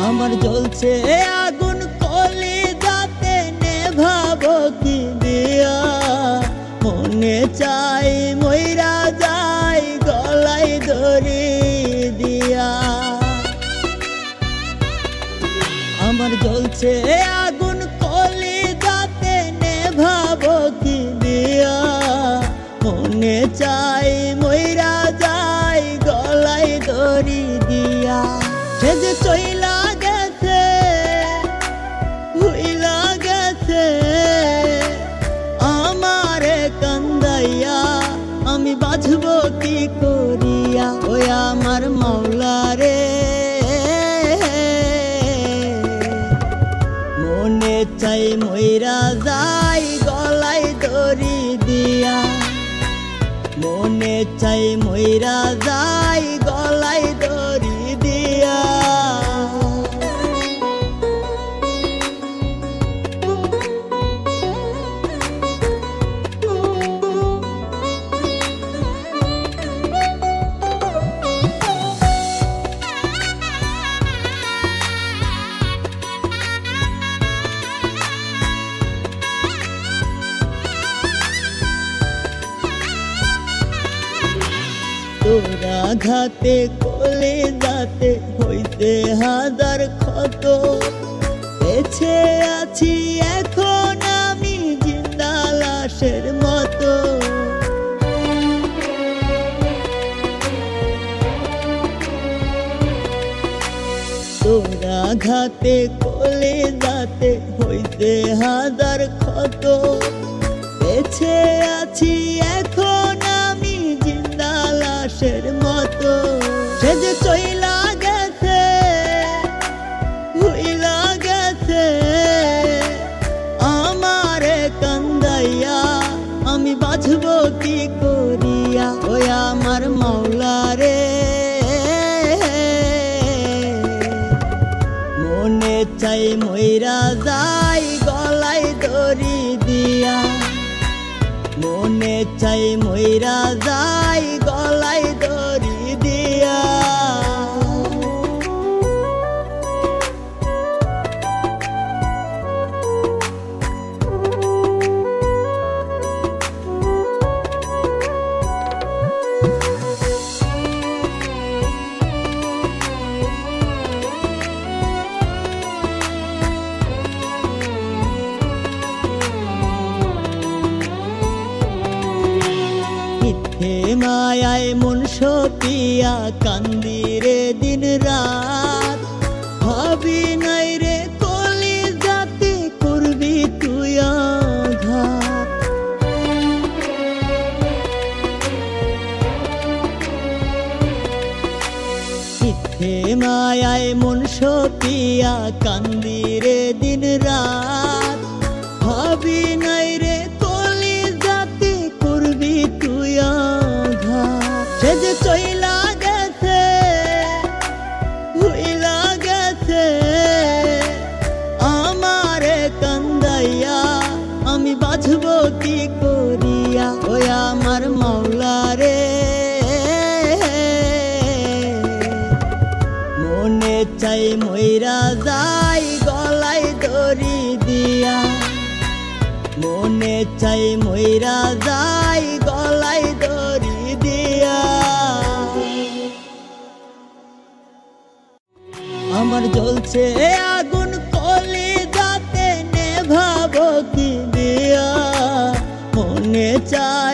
আমার জ্বলছে আগুন কলি যাতে নেভাবো কি দিয়া, মনে চাই মইরা যাই গলায় দড়ি দিয়া। আমার জ্বলছে আগুন কলি যাতে নেভাবো কি দিয়া, মনে চাই মইরা যাই গলায় দড়ি দিয়া। সে যে চইলা গেছে ভুইলা গেছে আমারে কান্দাইয়া, আমি বাঁচবো কি করিয়া। ওই আমার মাওলা রে, মনে চাই মইরা যাই গলায় দড়ি দিয়া, মনে চাই মইরা যাই গলায় দড়ি দিয়া। তোরা ঘাতে কোলে যাতে হইতে হাজার ক্ষত, বেঁচে আছি এখন আমি জিন্দা লাশের মতো। তোরা ঘাতে কোলে যাতে হইতে হাজার ক্ষত, বেঁচে আছি এখন আমি জিন্দা লাশের মতো। সে যে চইলা গেছে ভুইলা গেছে আমারে কান্দাইয়া, আমি বাঁচবো কি করিয়া। ওই আমার মাওলা রে, মনে চাই মইরা যাই গলায় দড়ি দিয়া, মনে চাই মইরা যাই গলায় দড়ি দিয়া। হে মায়ায় মন সপিয়া কান্দিরে দিন রাত, ভাবি নাই রে কলি যাতে করবি তুই আঘাত। হে মায়ায় মন সপিয়া কান্দিরে দিন রাত, ভাবি নাই রে কলি যাতে করবি তুই আঘাত। সে যে চইলা গেছে ভুইলা গেছে আমারে কান্দাইয়া, আমি বাঁচবো কি করিয়া। ওই আমার মাওলা রে, মনে চাই মইরা যাই গলায় দড়ি দিয়া, মনে চাই মইরা যাই গলায় দড়ি দিয়া। আমার জ্বলছে আগুন কলি যাতে নেভাবো কি দিয়া, মনে চাই